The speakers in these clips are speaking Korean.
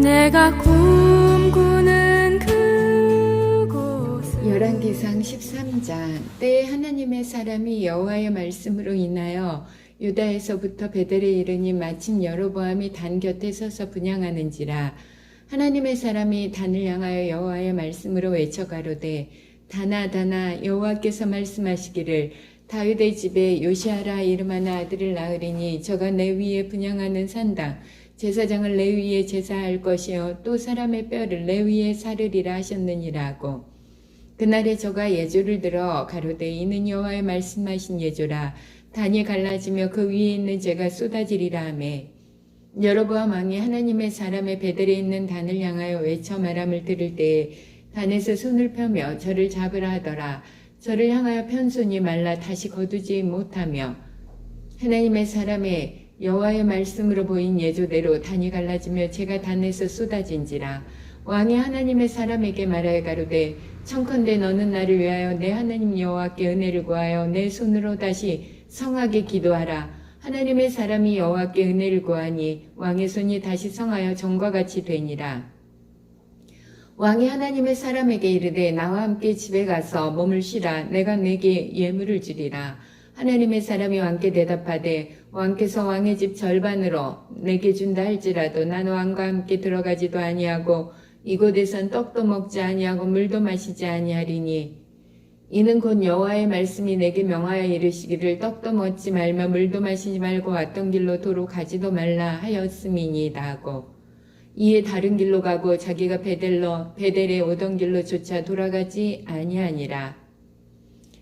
내가 꿈꾸는 그곳은 열왕기상 13장. 때에 하나님의 사람이 여호와의 말씀으로 인하여 유다에서부터 베델에 이르니 마침 여로보암이 단 곁에 서서 분향하는지라. 하나님의 사람이 단을 향하여 여호와의 말씀으로 외쳐 가로되, 단아 단아 여호와께서 말씀하시기를 다윗의 집에 요시아라 이름하는 아들을 낳으리니 저가 내 위에 분향하는 산당 제사장을 내 위에 제사할 것이요 또 사람의 뼈를 내 위에 사르리라 하셨느니라 하고, 그날에 저가 예조를 들어 가로되 이는 여호와의 말씀하신 예조라. 단이 갈라지며 그 위에 있는 재가 쏟아지리라 하매, 여로보암 왕이 하나님의 사람의 베델에 있는 단을 향하여 외쳐 말함을 들을 때에 단에서 손을 펴며 저를 잡으라 하더라. 저를 향하여 편손이 말라 다시 거두지 못하며 하나님의 사람의 여호와의 말씀으로 보인 예조대로 단이 갈라지며 재가 단에서 쏟아진지라. 왕이 하나님의 사람에게 말하여 가로되, 청컨대 너는 나를 위하여 내 하나님 여호와께 은혜를 구하여 내 손으로 다시 성하게 기도하라. 하나님의 사람이 여호와께 은혜를 구하니 왕의 손이 다시 성하여 전과 같이 되니라. 왕이 하나님의 사람에게 이르되 나와 함께 집에 가서 몸을 쉬라. 내가 내게 예물을 주리라. 하나님의 사람이 왕께 대답하되, 왕께서 왕의 집 절반으로 내게 준다 할지라도 나는 왕과 함께 들어가지도 아니하고 이곳에선 떡도 먹지 아니하고 물도 마시지 아니하리니, 이는 곧 여호와의 말씀이 내게 명하여 이르시기를 떡도 먹지 말며 물도 마시지 말고 왔던 길로 도로 가지도 말라 하였음이니이다 하고, 이에 다른 길로 가고 자기가 베델에 오던 길로 조차 돌아가지 아니하니라.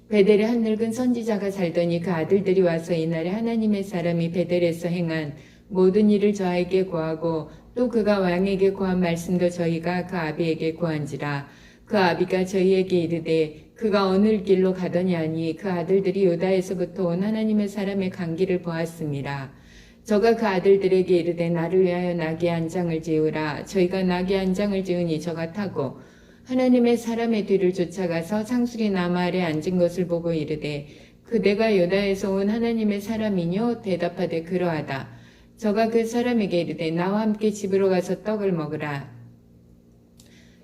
베델에 한 늙은 선지자가 살더니 그 아들들이 와서 이날에 하나님의 사람이 베델에서 행한 모든 일을 저에게 고하고 또 그가 왕에게 고한 말씀도 저희가 그 아비에게 고한지라. 그 아비가 저희에게 이르되 그가 어느 길로 가더냐 하니 그 아들들이 유다에서부터 온 하나님의 사람의 간 길을 보았습니다. 저가 그 아들들에게 이르되 나를 위하여 나귀 한 장을 지으라. 저희가 나귀 한 장을 지으니 저가 타고 하나님의 사람의 뒤를 쫓아가서 상수리 나무 아래 앉은 것을 보고 이르되 그대가 유다에서 온 하나님의 사람이뇨? 대답하되 그러하다. 저가 그 사람에게 이르되 나와 함께 집으로 가서 떡을 먹으라.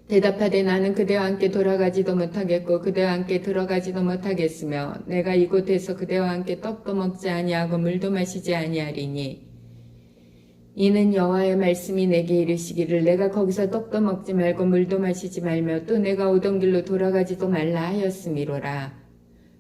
대답하되 나는 그대와 함께 돌아가지도 못하겠고 그대와 함께 들어가지도 못하겠으며 내가 이곳에서 그대와 함께 떡도 먹지 아니하고 물도 마시지 아니하리니, 이는 여호와의 말씀이 내게 이르시기를 내가 거기서 떡도 먹지 말고 물도 마시지 말며 또 내가 오던 길로 돌아가지도 말라 하였음이로라.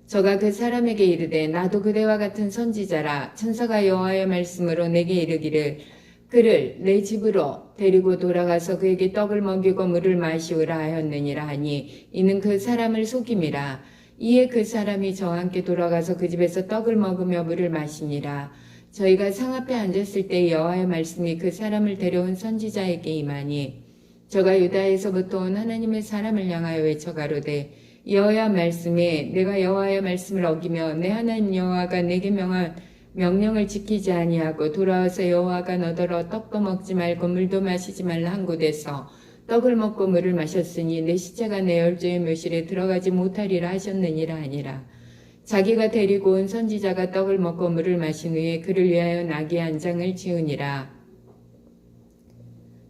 저가 그 사람에게 이르되 나도 그대와 같은 선지자라. 천사가 여호와의 말씀으로 내게 이르기를 그를 내 집으로 데리고 돌아가서 그에게 떡을 먹이고 물을 마시우라 하였느니라 하니, 이는 그 사람을 속임이라. 이에 그 사람이 저와 함께 돌아가서 그 집에서 떡을 먹으며 물을 마시니라. 저희가 상 앞에 앉았을 때 여호와의 말씀이 그 사람을 데려온 선지자에게 임하니, 저가 유다에서부터 온 하나님의 사람을 향하여 외쳐 가로되 여호와의 말씀에 내가 여호와의 말씀을 어기며 내 하나님 여호와가 내게 명한 명령을 지키지 아니하고 돌아와서 여호와가 너더러 떡도 먹지 말고 물도 마시지 말라 한 곳에서 떡을 먹고 물을 마셨으니 내 시체가 내 열조의 묘실에 들어가지 못하리라 하셨느니라 하니라. 자기가 데리고 온 선지자가 떡을 먹고 물을 마신 후에 그를 위하여 나귀 한 장을 지으니라.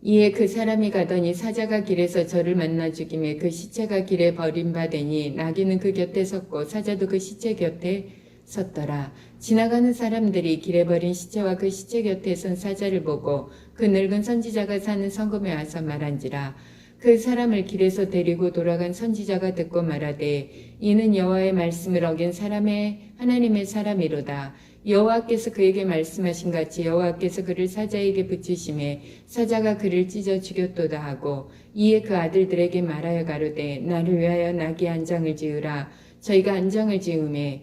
이에 그 사람이 가더니 사자가 길에서 저를 만나 죽임에 그 시체가 길에 버림받으니 나귀는 그 곁에 섰고 사자도 그 시체 곁에 섰더라. 지나가는 사람들이 길에 버린 시체와 그 시체 곁에 선 사자를 보고 그 늙은 선지자가 사는 성읍에 와서 말한지라. 그 사람을 길에서 데리고 돌아간 선지자가 듣고 말하되 이는 여호와의 말씀을 어긴 하나님의 사람이로다. 여호와께서 그에게 말씀하신 같이 여호와께서 그를 사자에게 붙이심에 사자가 그를 찢어 죽였도다 하고, 이에 그 아들들에게 말하여 가로되 나를 위하여 나귀 한 장을 지으라. 저희가 한 장을 지으매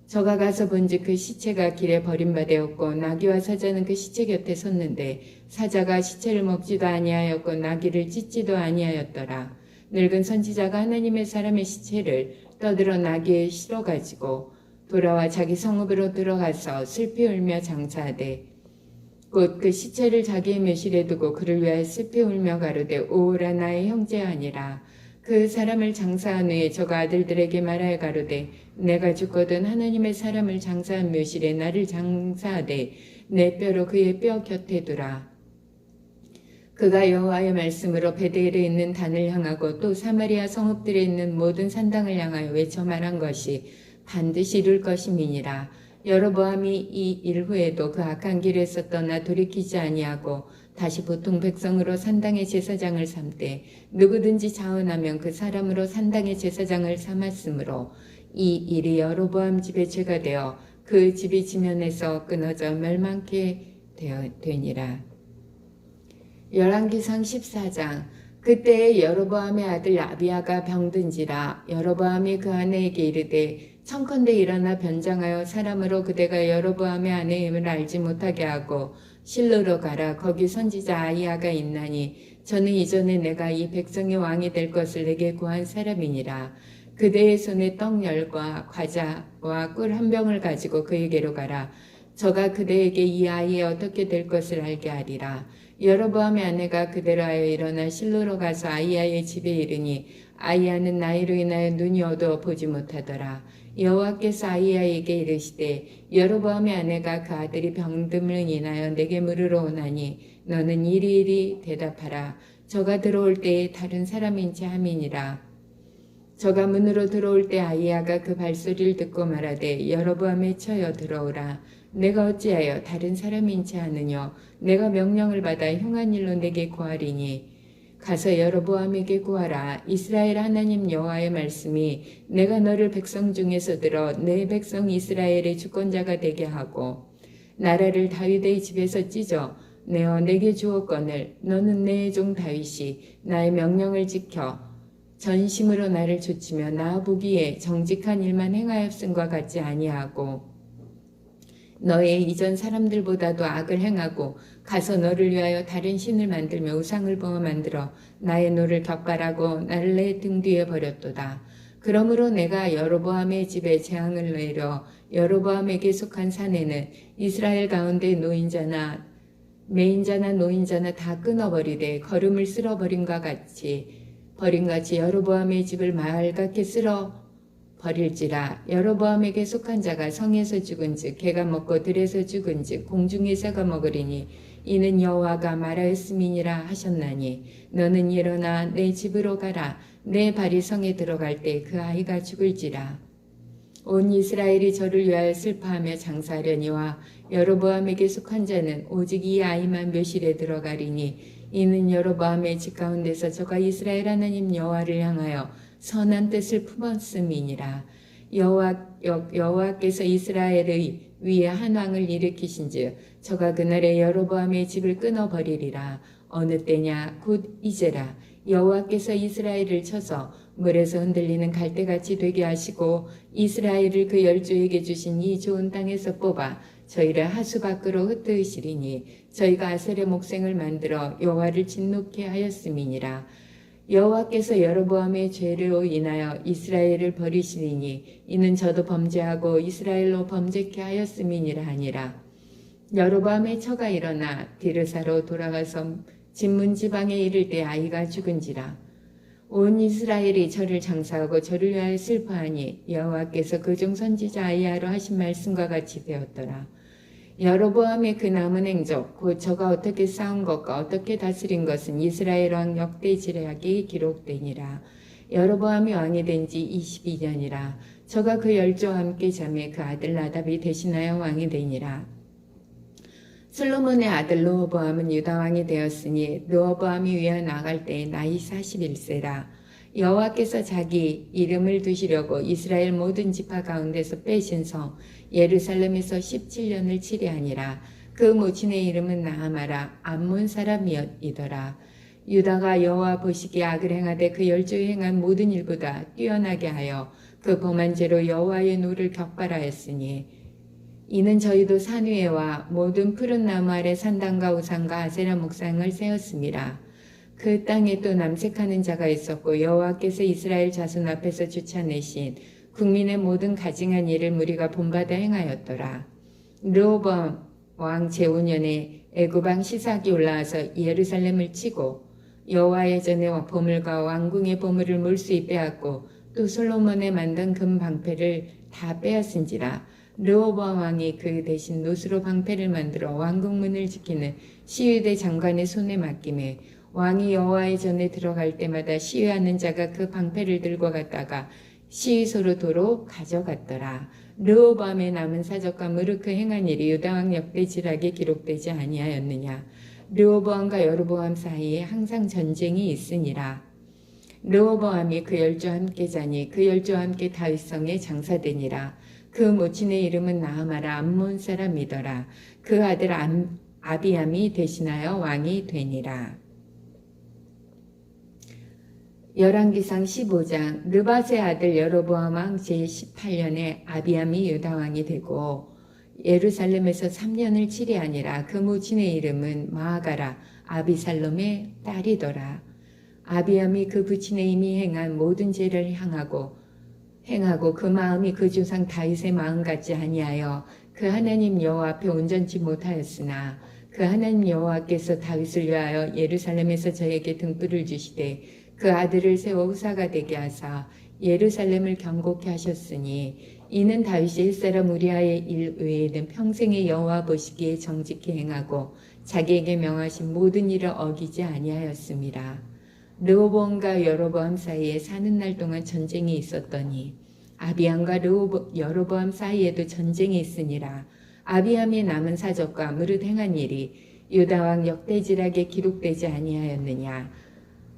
저가 가서 본즉 그 시체가 길에 버림받았고 나귀와 사자는 그 시체 곁에 섰는데 사자가 시체를 먹지도 아니하였고 나귀를 찢지도 아니하였더라. 늙은 선지자가 하나님의 사람의 시체를 떠들어 나귀에 실어 가지고 돌아와 자기 성읍으로 들어가서 슬피 울며 장사하되 곧 그 시체를 자기의 묘실에 두고 그를 위하여 슬피 울며 가로되 오라 나의 형제야 하니라. 그 사람을 장사한 후에 저가 아들들에게 말하여 가로되 내가 죽거든 하나님의 사람을 장사한 묘실에 나를 장사하되 내 뼈로 그의 뼈 곁에 두라. 그가 여호와의 말씀으로 베델에 있는 단을 향하고 또 사마리아 성읍들에 있는 모든 산당을 향하여 외쳐 말한 것이 반드시 이룰 것임이니라. 여로보암이 이 일 후에도 그 악한 길에서 떠나 돌이키지 아니하고 다시 보통 백성으로 산당의 제사장을 삼되 누구든지 자원하면 그 사람으로 산당의 제사장을 삼았으므로 이 일이 여로보암 집의 죄가 되어 그 집이 지면에서 끊어져 멸망케 되니라. 열왕기상 14장. 그때에 여로보암의 아들 아비야가 병든지라. 여로보암이 그 아내에게 이르되 청컨대 일어나 변장하여 사람으로 그대가 여로보암의 아내임을 알지 못하게 하고 실로로 가라. 거기 선지자 아히야가 있나니 저는 이전에 내가 이 백성의 왕이 될 것을 내게 구한 사람이니라. 그대의 손에 떡 열과 과자와 꿀 한 병을 가지고 그에게로 가라. 저가 그대에게 이 아이의 어떻게 될 것을 알게 하리라. 여로보암의 아내가 그대로 하여 일어나 실로로 가서 아히야의 집에 이르니 아히야는 나이로 인하여 눈이 어두워 보지 못하더라. 여호와께서 아히야에게 이르시되 여로보암의 아내가 그 아들이 병듦을 인하여 내게 물으러 오나니 너는 이리이리 대답하라. 저가 들어올 때에 다른 사람인지 함이니라. 저가 문으로 들어올 때 아히야가 그 발소리를 듣고 말하되 여로보암의 처여 들어오라. 내가 어찌하여 다른 사람인지 아느뇨. 내가 명령을 받아 흉한 일로 내게 구하리니 가서 여로보암에게 구하라. 이스라엘 하나님 여호와의 말씀이 내가 너를 백성 중에서 들어 내 백성 이스라엘의 주권자가 되게 하고 나라를 다윗의 집에서 찢어 내어 내게 주었거늘 너는 내 종 다윗이 나의 명령을 지켜 전심으로 나를 좇으며 나 보기에 정직한 일만 행하였음과 같지 아니하고 너의 이전 사람들보다도 악을 행하고 가서 너를 위하여 다른 신을 만들며 우상을 부어 만들어 나의 노를 격발하고 나를 내 등 뒤에 버렸도다. 그러므로 내가 여로보암의 집에 재앙을 내려 여로보암에게 속한 산에는 이스라엘 가운데 노인자나 매인자나 노인자나 다 끊어버리되 걸음을 쓸어버림과 같이 버림같이 여로보암의 집을 말갛게 쓸어 버릴지라. 여로보암에게 속한 자가 성에서 죽은즉 개가 먹고 들에서 죽은즉 공중의 새가 먹으리니 이는 여호와가 말하였음이니라 하셨나니 너는 일어나 내 집으로 가라. 내 발이 성에 들어갈 때 그 아이가 죽을지라. 온 이스라엘이 저를 위하여 슬퍼하며 장사하려니와 여로보암에게 속한 자는 오직 이 아이만 묘실에 들어가리니 이는 여로보암의 집 가운데서 저가 이스라엘 하나님 여호와를 향하여 선한 뜻을 품었음이니라. 여호와께서 이스라엘의 위에 한 왕을 일으키신즉 저가 그날에 여로보암의 집을 끊어버리리라. 어느 때냐 곧 이제라. 여호와께서 이스라엘을 쳐서 물에서 흔들리는 갈대같이 되게 하시고 이스라엘을 그 열조에게 주신 이 좋은 땅에서 뽑아 저희를 하수 밖으로 흩으시리니 저희가 아셀의 목생을 만들어 여호와를 진노케 하였음이니라. 여호와께서 여로보암의 죄로 인하여 이스라엘을 버리시리니 이는 저도 범죄하고 이스라엘로 범죄케 하였음이니라 하니라. 여로보암의 처가 일어나 디르사로 돌아가서 진문 지방에 이를 때 아이가 죽은지라. 온 이스라엘이 저를 장사하고 저를 위하여 슬퍼하니 여호와께서 그중 선지자 아히야로 하신 말씀과 같이 되었더라. 여로보암의 그 남은 행적 곧 저가 어떻게 싸운 것과 어떻게 다스린 것은 이스라엘 왕 역대지략에 기록되니라. 여로보암이 왕이 된 지 22년이라. 저가 그 열조와 함께 잠에 그 아들 나답이 대신하여 왕이 되니라. 솔로몬의 아들 르호보암은 유다 왕이 되었으니 르호보암이 위에 나갈 때 나이 41세라. 여호와께서 자기 이름을 두시려고 이스라엘 모든 지파 가운데서 빼신 성 예루살렘에서 17년을 치레하니라. 그 모친의 이름은 나아마라 암몬 사람이더라. 유다가 여호와 보시기에 악을 행하되 그 열조에 행한 모든 일보다 뛰어나게 하여 그 범한 죄로 여호와의 노를 격발하였으니 이는 저희도 산 위에와 모든 푸른 나무 아래 산당과 우상과 아세라 목상을 세웠습니다. 그 땅에 또 남색하는 자가 있었고 여호와께서 이스라엘 자손 앞에서 쫓아내신 국민의 모든 가증한 일을 무리가 본받아 행하였더라. 르호보암 왕 제5년에 애굽 왕 시삭이 올라와서 예루살렘을 치고 여호와의 전에 보물과 왕궁의 보물을 몰수히 빼앗고 또 솔로몬의 만든 금 방패를 다 빼앗은지라. 르호보암 왕이 그 대신 노스로 방패를 만들어 왕궁문을 지키는 시위대 장관의 손에 맡김에 왕이 여호와의 전에 들어갈 때마다 시위하는 자가 그 방패를 들고 갔다가 시위소로 도로 가져갔더라. 르호보암의 남은 사적과 무르크 행한 일이 유다왕 역대지락에 기록되지 아니하였느냐. 르호보암과 여로보암 사이에 항상 전쟁이 있으니라. 르호보암이 그 열조와 함께 자니 그 열조와 함께 다윗성에 장사되니라. 그 모친의 이름은 나아마라 암몬 사람이더라. 그 아들 아비암이 대신하여 왕이 되니라. 열왕기상 15장. 르밧의 아들 여로보암 왕 제18년에 아비암이 유다 왕이 되고 예루살렘에서 3년을 치리하니라. 그 모친의 이름은 마아가라 아비살롬의 딸이더라. 아비암이 그 부친의 이미 행한 모든 죄를 행하고 그 마음이 그 조상 다윗의 마음 같지 아니하여 그 하나님 여호와 앞에 온전치 못하였으나 그 하나님 여호와께서 다윗을 위하여 예루살렘에서 저에게 등불을 주시되 그 아들을 세워 후사가 되게 하사 예루살렘을 경고케 하셨으니 이는 다윗이 옛사람 우리아의 일 외에는 평생의 여호와 보시기에 정직히 행하고 자기에게 명하신 모든 일을 어기지 아니하였습니다. 르호보암과 여로보암 사이에 사는 날 동안 전쟁이 있었더니 아비암과 여로보암 사이에도 전쟁이 있으니라. 아비암의 남은 사적과 무릇 행한 일이 유다왕 역대지락에 기록되지 아니하였느냐.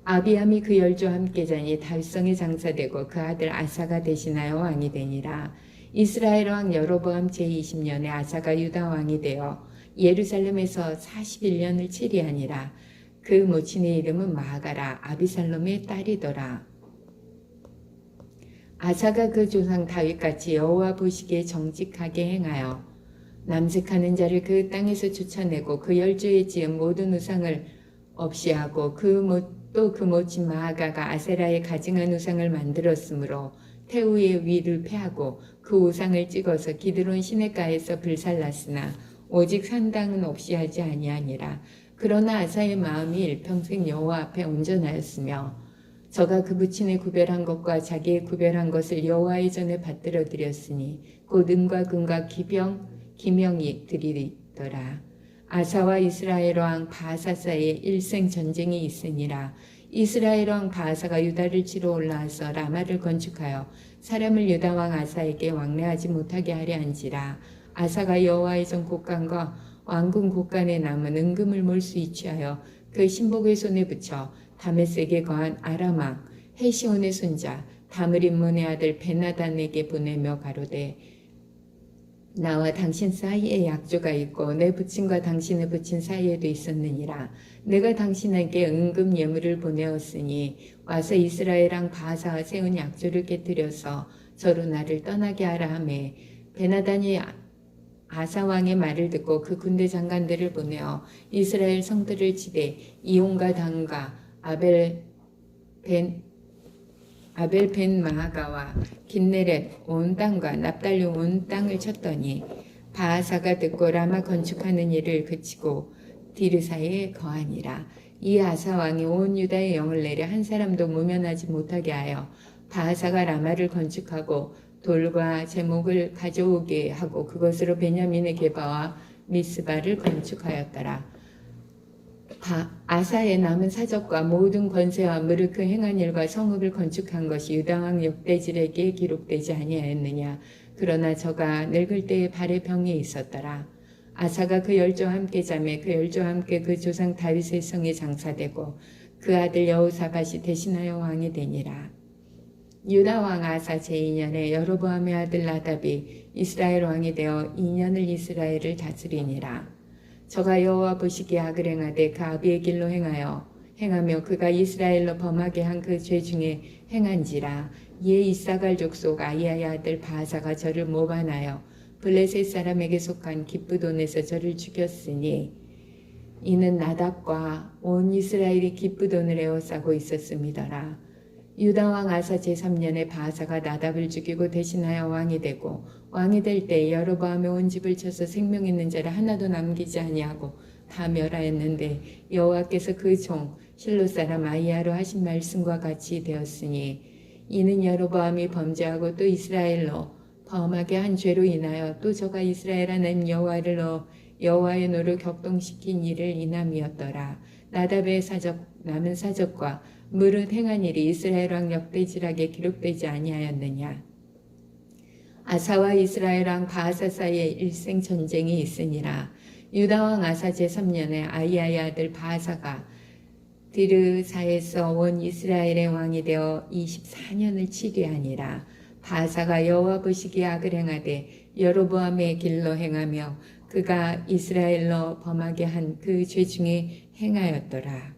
아비암이 그 열조와 함께 자니 다윗성에 장사되고 그 아들 아사가 대신하여 왕이 되니라. 이스라엘 왕 여로보암 제20년에 아사가 유다 왕이 되어 예루살렘에서 41년을 치리하니라. 그 모친의 이름은 마아가라 아비살롬의 딸이더라. 아사가 그 조상 다윗같이 여호와 보시기에 정직하게 행하여 남색하는 자를 그 땅에서 쫓아내고 그 열조에 지은 모든 우상을 없이 하고 또 그 모친 마아가가 아세라에 가증한 우상을 만들었으므로 태우의 위를 패하고 그 우상을 찍어서 기드론 시냇가에서 불살랐으나 오직 산당은 없이 하지 아니하니라. 그러나 아사의 마음이 일평생 여호와 앞에 온전하였으며 저가 그 부친의 구별한 것과 자기의 구별한 것을 여호와의 전에 받들어 드렸으니 곧 은과 금과 기명이 드리더라. 아사와 이스라엘 왕 바하사 사이에 일생 전쟁이 있으니라. 이스라엘 왕 바하사가 유다를 치러 올라와서 라마를 건축하여 사람을 유다 왕 아사에게 왕래하지 못하게 하려 한지라. 아사가 여호와의 전 곳간과 왕궁 곳간에 남은 은금을 몰수 이취하여 그 신복의 손에 붙여 다메섹에 거한 아람 왕 헤시온의 손자 다므림몬의 아들 베나단에게 보내며 가로되 나와 당신 사이에 약조가 있고 내 부친과 당신의 부친 사이에도 있었느니라. 내가 당신에게 은금 예물을 보내었으니 와서 이스라엘 왕 바하사가 세운 약조를 깨뜨려서 저로 나를 떠나게 하라 하매 베나단이 아사 왕의 말을 듣고 그 군대 장관들을 보내어 이스라엘 성들을 치되 이온과 단과 아벨 벤 마하가와 긴네렛 온 땅과 납달리 온 땅을 쳤더니 바하사가 듣고 라마 건축하는 일을 그치고 디르사에 거하니라. 이 아사 왕이 온 유다의 영을 내려 한 사람도 무면하지 못하게 하여 바하사가 라마를 건축하고 돌과 제목을 가져오게 하고 그것으로 베냐민의 게바와 미스바를 건축하였더라. 아사의 남은 사적과 모든 권세와 무르크 행한 일과 성읍을 건축한 것이 유다왕 역대지락에 기록되지 아니하였느냐. 그러나 저가 늙을 때에 발에 병이 있었더라. 아사가 그 열조와 함께 자매 그 열조와 함께 그 조상 다윗의 성에 장사되고 그 아들 여호사밧이 대신하여 왕이 되니라. 유다 왕 아사 제2년에 여로보암의 아들 나답이 이스라엘 왕이 되어 2년을 이스라엘을 다스리니라. 저가 여호와 보시기에 악을 행하되 그 아비의 길로 행하며 그가 이스라엘로 범하게 한 그 죄 중에 행한지라. 이에 이사갈 족속 아이야의 아들 바하사가 저를 모반하여 블레셋 사람에게 속한 기브돈에서 저를 죽였으니 이는 나답과 온 이스라엘이 기브돈을 에워싸고 있었음이더라. 유다 왕 아사 제3년에 바하사가 나답을 죽이고 대신하여 왕이 되고 왕이 될 때 여로보암의 온 집을 쳐서 생명 있는 자를 하나도 남기지 아니하고 다 멸하였는데 여호와께서 그 종 실로 사람 아이야로 하신 말씀과 같이 되었으니 이는 여로보암이 범죄하고 또 이스라엘로 범하게 한 죄로 인하여 또 저가 이스라엘 하나님 여호와를 넣어 여호와의 노를 격동시킨 일을 인함이었더라. 나답의 사적 남은 사적과 무릇 행한 일이 이스라엘 왕 역대지락에 기록되지 아니하였느냐. 아사와 이스라엘 왕 바하사 사이에 일생 전쟁이 있으니라. 유다 왕 아사 제3년에 아이야의 아들 바하사가 디르사에서 온 이스라엘의 왕이 되어 24년을 치리하니라. 바하사가 여호와 보시기에 악을 행하되 여로보암의 길로 행하며 그가 이스라엘로 범하게 한 그 죄 중에 행하였더라.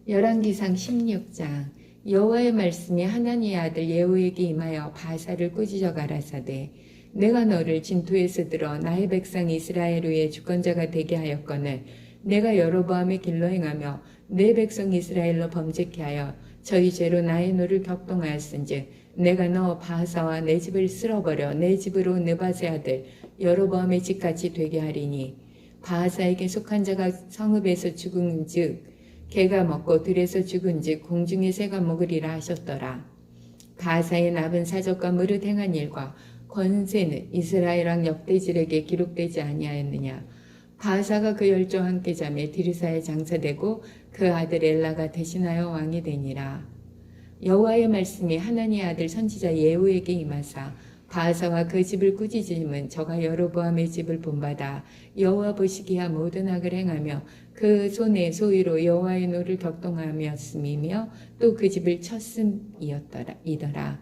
열왕기상 16장. 여호와의 말씀이 하나니의 아들 예후에게 임하여 바하사를 꾸짖어 가라사대 내가 너를 진토에서 들어 나의 백성 이스라엘 위에 주권자가 되게 하였거늘 내가 여로보암의 길로 행하며 내 백성 이스라엘로 범죄케 하여 저희 죄로 나의 노를 격동하였은즉 내가 너 바하사와 내 집을 쓸어버려 내 집으로 느바세 아들 여로보암의 집같이 되게 하리니 바하사에게 속한 자가 성읍에서 죽은즉 개가 먹고 들에서 죽은즉 공중의 새가 먹으리라 하셨더라. 바하사의 남은 사적과 무릇 행한 일과 권세는 이스라엘 왕 역대질에게 기록되지 아니하였느냐. 바하사가 그 열조와 함께 잠에 디르사에 장사되고 그 아들 엘라가 대신하여 왕이 되니라. 여호와의 말씀이 하나니의 아들 선지자 예후에게 임하사 바하사와 그 집을 꾸짖음은 저가 여로보암의 집을 본받아 여호와 보시기에 모든 악을 행하며 그 손의 소위로 여호와의 노를 격동하였음이며 또 그 집을 쳤음이더라.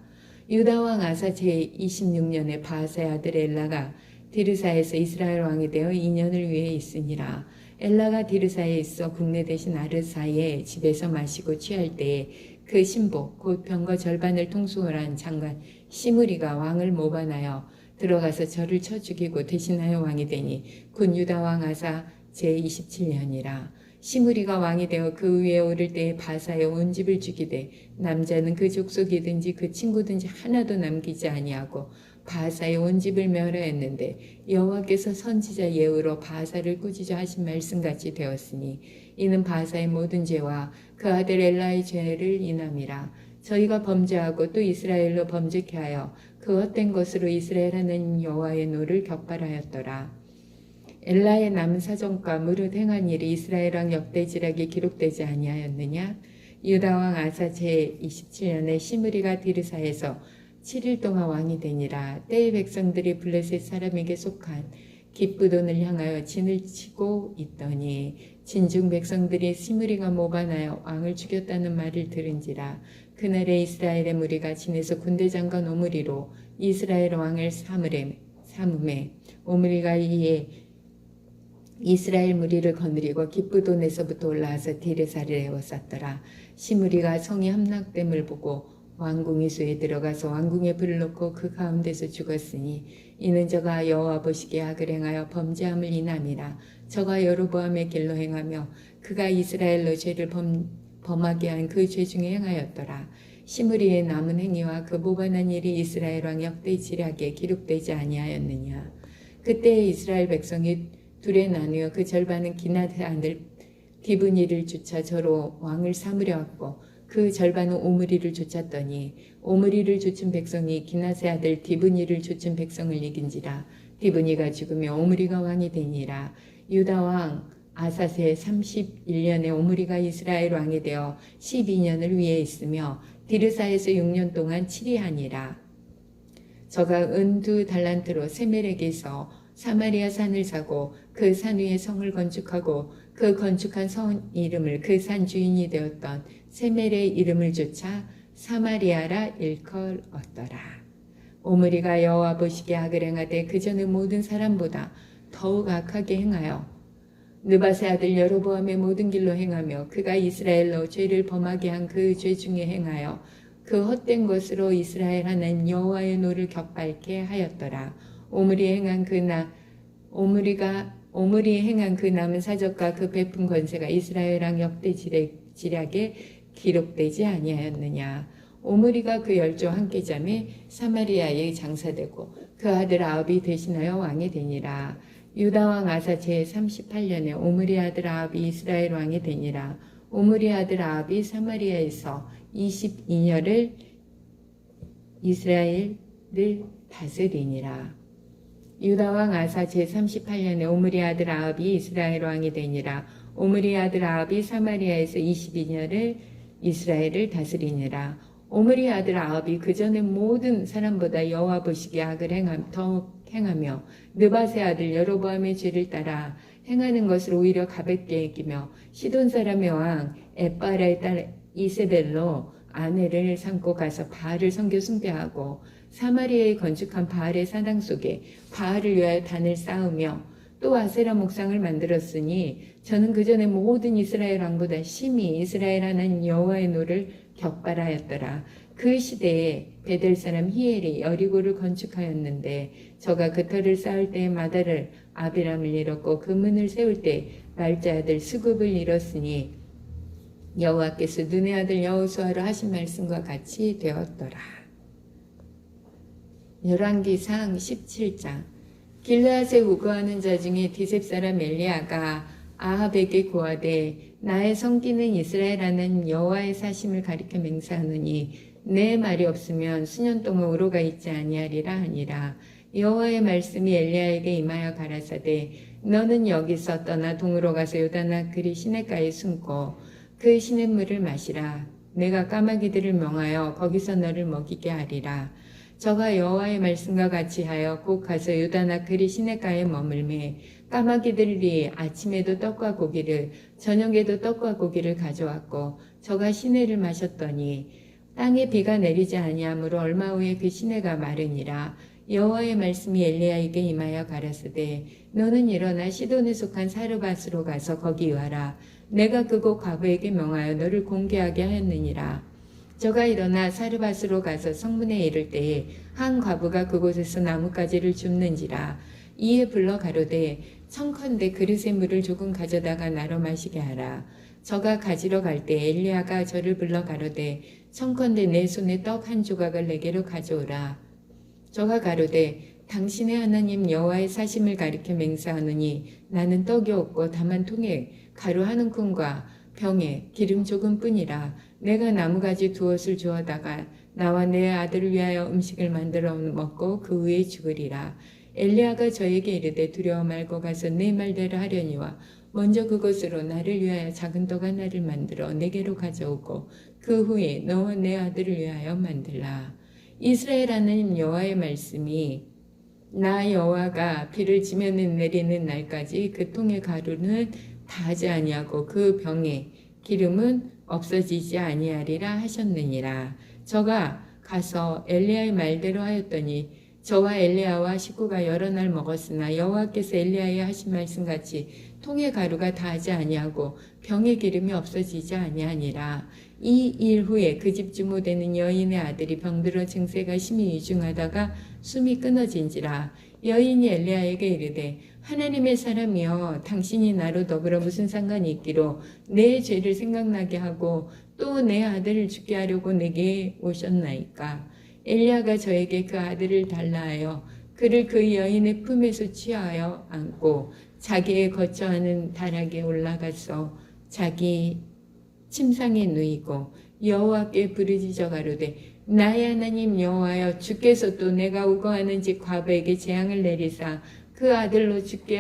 유다 왕 아사 제26년에 바하사의 아들 엘라가 디르사에서 이스라엘 왕이 되어 2년을 위해 있으니라. 엘라가 디르사에 있어 국내 대신 아르사의 집에서 마시고 취할 때에 그 신복 곧 병거 절반을 통솔한 장관 시므리가 왕을 모반하여 들어가서 저를 쳐 죽이고 대신하여 왕이 되니 곧 유다 왕 아사 제27년이라. 시므리가 왕이 되어 그 위에 오를 때에 바사의 온 집을 죽이되 남자는 그 족속이든지 그 친구든지 하나도 남기지 아니하고 바사의 온 집을 멸하였는데 여호와께서 선지자 예후로 바사를 꾸짖어 하신 말씀같이 되었으니 이는 바사의 모든 죄와 그 아들 엘라의 죄를 인함이라. 저희가 범죄하고 또 이스라엘로 범죄케 하여 그 헛된 것으로 이스라엘 하나님 여호와의 노를 격발하였더라. 엘라의 남은 사정과 무릇 행한 일이 이스라엘 왕 역대지락에 기록되지 아니하였느냐. 유다 왕 아사 제27년에 시므리가 디르사에서 7일 동안 왕이 되니라. 때의 백성들이 블레셋 사람에게 속한 기브돈을 향하여 진을 치고 있더니 진중 백성들이 시므리가 모반하여 왕을 죽였다는 말을 들은지라. 그날에 이스라엘의 무리가 진에서 군대장관 오므리로 이스라엘 왕을 삼음에 오므리가 이에 이스라엘 무리를 거느리고 기브돈에서부터 올라와서 디르사를 에워쌌더라. 시므리가 성이 함락됨을 보고 왕궁의 수에 들어가서 왕궁에 불을 놓고 그 가운데서 죽었으니 이는 저가 여호와 보시기에 악을 행하여 범죄함을 인함이라. 저가 여로보암의 길로 행하며 그가 이스라엘로 죄를 범하게 한 그 죄 중에 행하였더라. 시므리의 남은 행위와 그 모반한 일이 이스라엘 왕 역대지략에 기록되지 아니하였느냐. 그때 이스라엘 백성이 둘에 나누어 그 절반은 기낫의 아들 디브니를 쫓아 저로 왕을 삼으려 왔고 그 절반은 오므리를 쫓았더니 오므리를 쫓은 백성이 기낫의 아들 디브니를 쫓은 백성을 이긴지라. 디브니가 죽으며 오므리가 왕이 되니라. 유다 왕 아사세 31년에 오므리가 이스라엘 왕이 되어 12년을 위해 있으며 디르사에서 6년 동안 치리하니라. 저가 은두 달란트로 세멜에게서 사마리아 산을 사고 그 산 위에 성을 건축하고 그 건축한 성 이름을 그 산 주인이 되었던 세멜의 이름을 쫓아 사마리아라 일컬었더라. 오므리가 여호와 보시기에 악을 행하되 그 전의 모든 사람보다 더욱 악하게 행하여 느바세 아들 여로보암의 모든 길로 행하며 그가 이스라엘로 죄를 범하게 한 그 죄 중에 행하여 그 헛된 것으로 이스라엘 하나님 여호와의 노를 격발케 하였더라. 오므리에 행한 그 남은 사적과 그 베푼 권세가 이스라엘 왕 역대 지략에 기록되지 아니하였느냐. 오므리가 그 열조와 함께 잠에 사마리아에 장사되고 그 아들 아합이 대신하여 왕이 되니라. 유다 왕 아사 제38년에 오므리 아들 아합이 이스라엘 왕이 되니라. 오므리 아들 아합이 사마리아에서 22년을 이스라엘을 다스리니라. 유다 왕 아사 제38년에 오므리 아들 아합이 이스라엘 왕이 되니라. 오므리 아들 아합이 사마리아에서 22년을 이스라엘을 다스리니라. 오므리 아들 아합이 그 전에 모든 사람보다 여호와 보시기에 악을 행하며 느밧의 아들 여로보암의 죄를 따라 행하는 것을 오히려 가볍게 여기며 시돈 사람의 왕 엣바라의 딸 이세벨로 아내를 삼고 가서 바알을 섬겨 숭배하고 사마리아에 건축한 바알의 사당 속에 바알을 위하여 단을 쌓으며 또 아세라 목상을 만들었으니 저는 그 전에 모든 이스라엘 왕보다 심히 이스라엘 하나님 여호와의 노를 격발하였더라. 그 시대에 베델 사람 히엘이 여리고를 건축하였는데 저가 그 터를 쌓을 때에 마다를 아비람을 잃었고 그 문을 세울 때 말자 아들 스굽을 잃었으니 여호와께서 눈의 아들 여호수아로 하신 말씀과 같이 되었더라. 열왕기상 17장. 길르앗에 우거하는 자 중에 디셉 사람 엘리야가 아합에게 고하되 나의 성기는 이스라엘 하나님 여호와의 사심을 가리켜 맹세하느니 내 말이 없으면 수년 동안 우로가 있지 아니하리라 하니라. 여호와의 말씀이 엘리야에게 임하여 가라사대 너는 여기서 떠나 동으로 가서 요단아 그리 시냇가에 숨고 그 시냇물을 마시라. 내가 까마귀들을 명하여 거기서 너를 먹이게 하리라. 저가 여호와의 말씀과 같이 하여 곧 가서 요단아 그리 시냇가에 머물매 까마귀들이 아침에도 떡과 고기를 저녁에도 떡과 고기를 가져왔고 저가 시내를 마셨더니 땅에 비가 내리지 아니하므로 얼마 후에 그 시내가 마르니라. 여호와의 말씀이 엘리야에게 임하여 가라사대 너는 일어나 시돈에 속한 사르밧으로 가서 거기 와라. 내가 그곳 과부에게 명하여 너를 공개하게 하였느니라. 저가 일어나 사르밧으로 가서 성문에 이를 때에 한 과부가 그곳에서 나뭇가지를 줍는지라. 이에 불러 가로되 청컨대 그릇에 물을 조금 가져다가 나로 마시게 하라. 저가 가지러 갈 때 엘리야가 저를 불러 가로되 청컨대 내 손에 떡 한 조각을 내게로 가져오라. 저가 가로되 당신의 하나님 여호와의 사심을 가리켜 맹세하느니 나는 떡이 없고 다만 통에 가루 한 움큼과 병에 기름 조금뿐이라. 내가 나무가지 두엇을 주어다가 나와 내 아들을 위하여 음식을 만들어 먹고 그 후에 죽으리라. 엘리야가 저에게 이르되 두려워 말고 가서 내 말대로 하려니와 먼저 그것으로 나를 위하여 작은 떡 하나를 만들어 내게로 가져오고 그 후에 너와 내 아들을 위하여 만들라. 이스라엘 하나님 여호와의 말씀이 나 여호와가 비를 지면에 내리는 날까지 그 통의 가루는 다하지 아니하고 그 병에 기름은 없어지지 아니하리라 하셨느니라. 저가 가서 엘리야의 말대로 하였더니 저와 엘리야와 식구가 여러 날 먹었으나 여호와께서 엘리야의 하신 말씀같이 통의 가루가 다하지 아니하고 병의 기름이 없어지지 아니하니라. 이 일 후에 그 집 주모 되는 여인의 아들이 병들어 증세가 심히 이중하다가 숨이 끊어진지라. 여인이 엘리야에게 이르되 하나님의 사람이여 당신이 나로 더불어 무슨 상관이 있기로 내 죄를 생각나게 하고 또 내 아들을 죽게 하려고 내게 오셨나이까. 엘리야가 저에게 그 아들을 달라 하여 그를 그 여인의 품에서 취하여 안고 자기의 거처하는 다락에 올라가서 자기 침상에 누이고 여호와께 부르짖어 가로되 나의 하나님 여호와여 주께서 또 내가 우거하는 집 과부에게 재앙을 내리사 그 아들로 죽게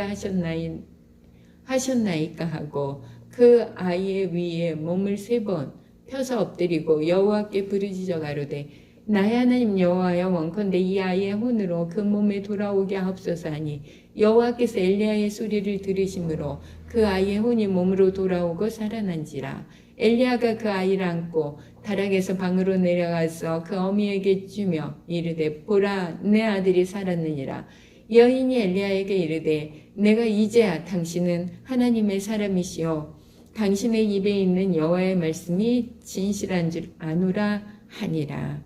하셨나이까 하고 그 아이의 위에 몸을 3번 펴서 엎드리고 여호와께 부르짖어 가로되 나의 하나님 여호와여 원컨대 이 아이의 혼으로 그 몸에 돌아오게 하옵소서 하니 여호와께서 엘리야의 소리를 들으심으로 그 아이의 혼이 몸으로 돌아오고 살아난지라. 엘리야가 그 아이를 안고 다락에서 방으로 내려가서 그 어미에게 주며 이르되 보라 내 아들이 살았느니라. 여인이 엘리야에게 이르되 내가 이제야 당신은 하나님의 사람이시오 당신의 입에 있는 여호와의 말씀이 진실한 줄 아노라 하니라.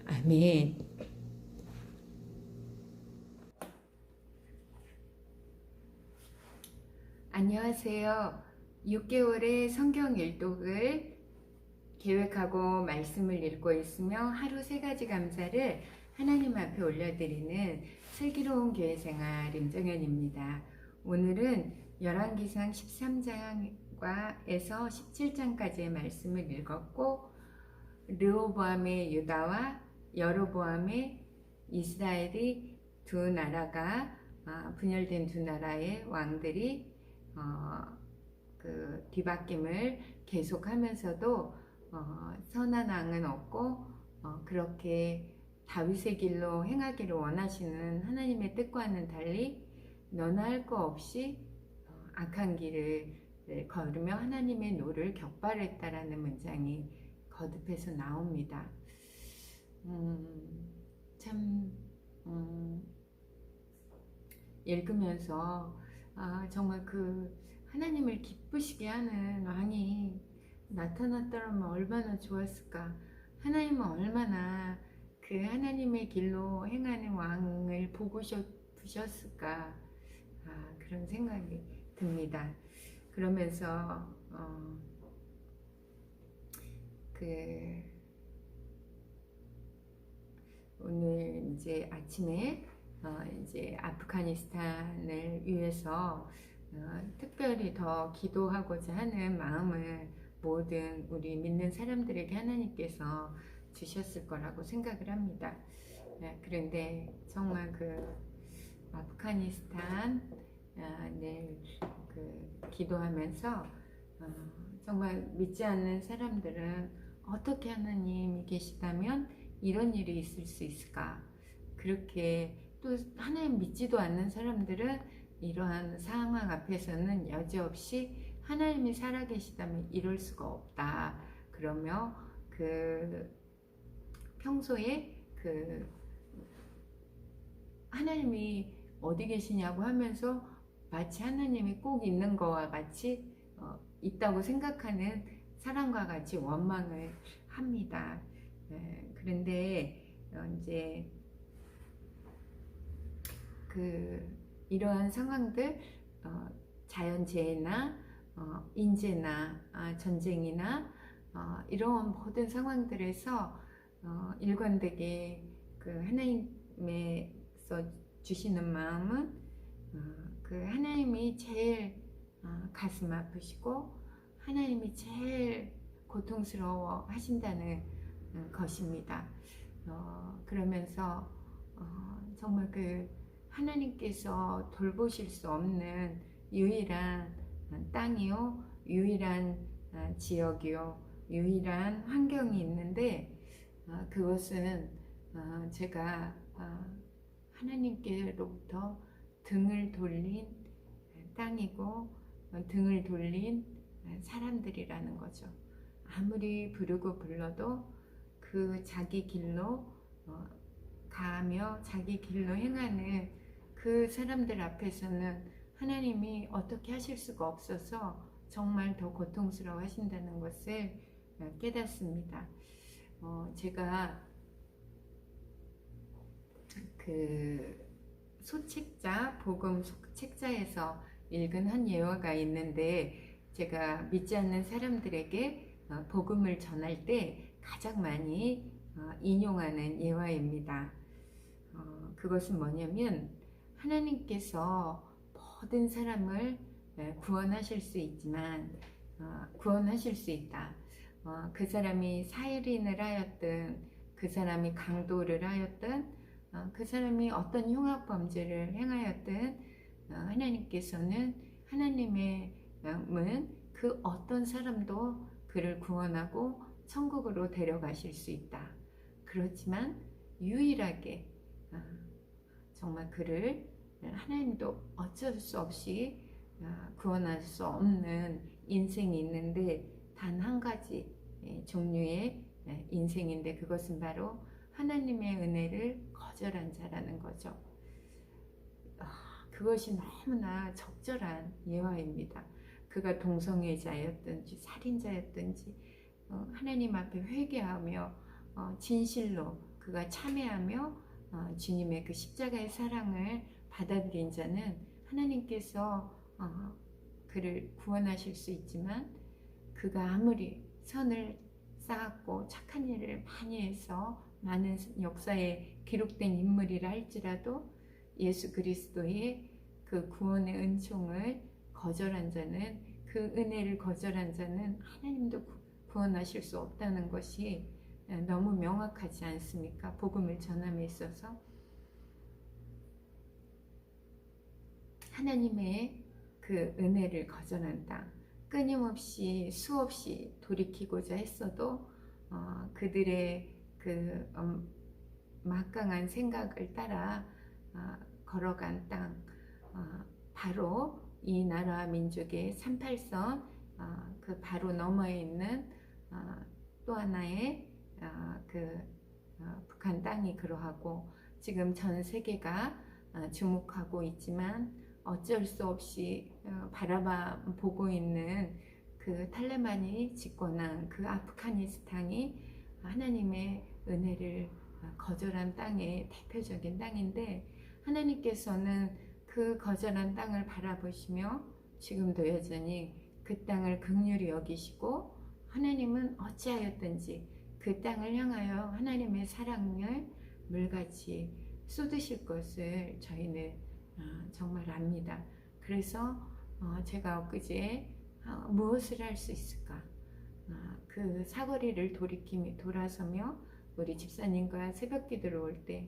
아멘. 안녕하세요. 6개월의 성경 일독을 계획하고 말씀을 읽고 있으며 하루 3가지 감사를 하나님 앞에 올려드리는 슬기로운 교회 생활 임정현입니다. 오늘은 열왕기상 13장에서 17장까지의 말씀을 읽었고 르호보암의 유다와 여로보암의 이스라엘이 두 나라가 분열된 두 나라의 왕들이 그 뒤바뀜을 계속하면서도 선한 왕은 없고 그렇게 다윗의 길로 행하기를 원하시는 하나님의 뜻과는 달리 너나 할 거 없이 악한 길을 걸으며 하나님의 노를 격발했다라는 문장이 거듭해서 나옵니다. 참 읽으면서 정말 그 하나님을 기쁘시게 하는 왕이 나타났더라면 얼마나 좋았을까. 하나님은 얼마나 그 하나님의 길로 행하는 왕을 보고 싶으셨을까. 그런 생각이 듭니다. 그러면서 오늘 이제 아침에 이제 아프가니스탄을 위해서 특별히 더 기도하고자 하는 마음을 모든 우리 믿는 사람들에게 하나님께서 주셨을 거라고 생각을 합니다. 그런데 정말 그 아프가니스탄을 기도하면서 정말 믿지 않는 사람들은 어떻게 하나님이 계시다면 이런 일이 있을 수 있을까? 그렇게 또 하나님 믿지도 않는 사람들은 이러한 상황 앞에서는 여지없이 하나님이 살아계시다면 이럴 수가 없다. 그러며 평소에 하나님이 어디 계시냐고 하면서 마치 하나님이 꼭 있는 거와 같이 있다고 생각하는 사람과 같이 원망을 합니다. 그런데 이제 이러한 상황들, 자연재해나 인재나 전쟁이나 이런 모든 상황들에서 일관되게 하나님께서 주시는 마음은 하나님이 제일 가슴 아프시고 하나님이 제일 고통스러워 하신다는 것입니다. 그러면서 정말 하나님께서 돌보실 수 없는 유일한 땅이요, 유일한 지역이요, 유일한 환경이 있는데 그것은 제가 하나님께로부터 등을 돌린 땅이고 등을 돌린 사람들이라는 거죠. 아무리 부르고 불러도 자기 길로 가며 자기 길로 행하는 그 사람들 앞에서는 하나님이 어떻게 하실 수가 없어서 정말 더 고통스러워 하신다는 것을 깨닫습니다. 제가 소책자, 복음 소책자에서 읽은 한 예화가 있는데 제가 믿지 않는 사람들에게 복음을 전할 때 가장 많이 인용하는 예화입니다. 그것은 뭐냐면 하나님께서 모든 사람을 구원하실 수 있지만 구원하실 수 있다. 그 사람이 살인을 하였든 그 사람이 강도를 하였든 그 사람이 어떤 흉악 범죄를 행하였든 하나님께서는 하나님의 마음은 그 어떤 사람도 그를 구원하고 천국으로 데려가실 수 있다. 그렇지만 유일하게 정말 그를 하나님도 어쩔 수 없이 구원할 수 없는 인생이 있는데 단 한 가지 종류의 인생인데 그것은 바로 하나님의 은혜를 거절한 자라는 거죠. 그것이 너무나 적절한 예화입니다. 그가 동성애자였든지 살인자였든지 하나님 앞에 회개하며 진실로 그가 참회하며 주님의 그 십자가의 사랑을 받아들인 자는 하나님께서 그를 구원하실 수 있지만 그가 아무리 선을 쌓았고 착한 일을 많이 해서 많은 역사에 기록된 인물이라 할지라도 예수 그리스도의 그 구원의 은총을 거절한 자는 그 은혜를 거절한 자는 하나님도 구원하실 수 없다는 것이 너무 명확하지 않습니까? 복음을 전함에 있어서 하나님의 그 은혜를 거절한 땅, 끊임없이 수없이 돌이키고자 했어도 그들의 그 막강한 생각을 따라 걸어간 땅, 바로 이 나라와 민족의 38선 그 바로 너머에 있는 또 하나의 북한 땅이 그러하고 지금 전 세계가 주목하고 있지만 어쩔 수 없이 바라보고 있는 그 탈레반이 집권한 그 아프가니스탄이 하나님의 은혜를 거절한 땅의 대표적인 땅인데 하나님께서는 그 거절한 땅을 바라보시며 지금도 여전히 그 땅을 긍휼히 여기시고 하나님은 어찌하였든지 그 땅을 향하여 하나님의 사랑을 물같이 쏟으실 것을 저희는 정말 압니다. 그래서 제가 엊그제 무엇을 할 수 있을까? 그 사거리를 돌아서며 우리 집사님과 새벽 기도를 올 때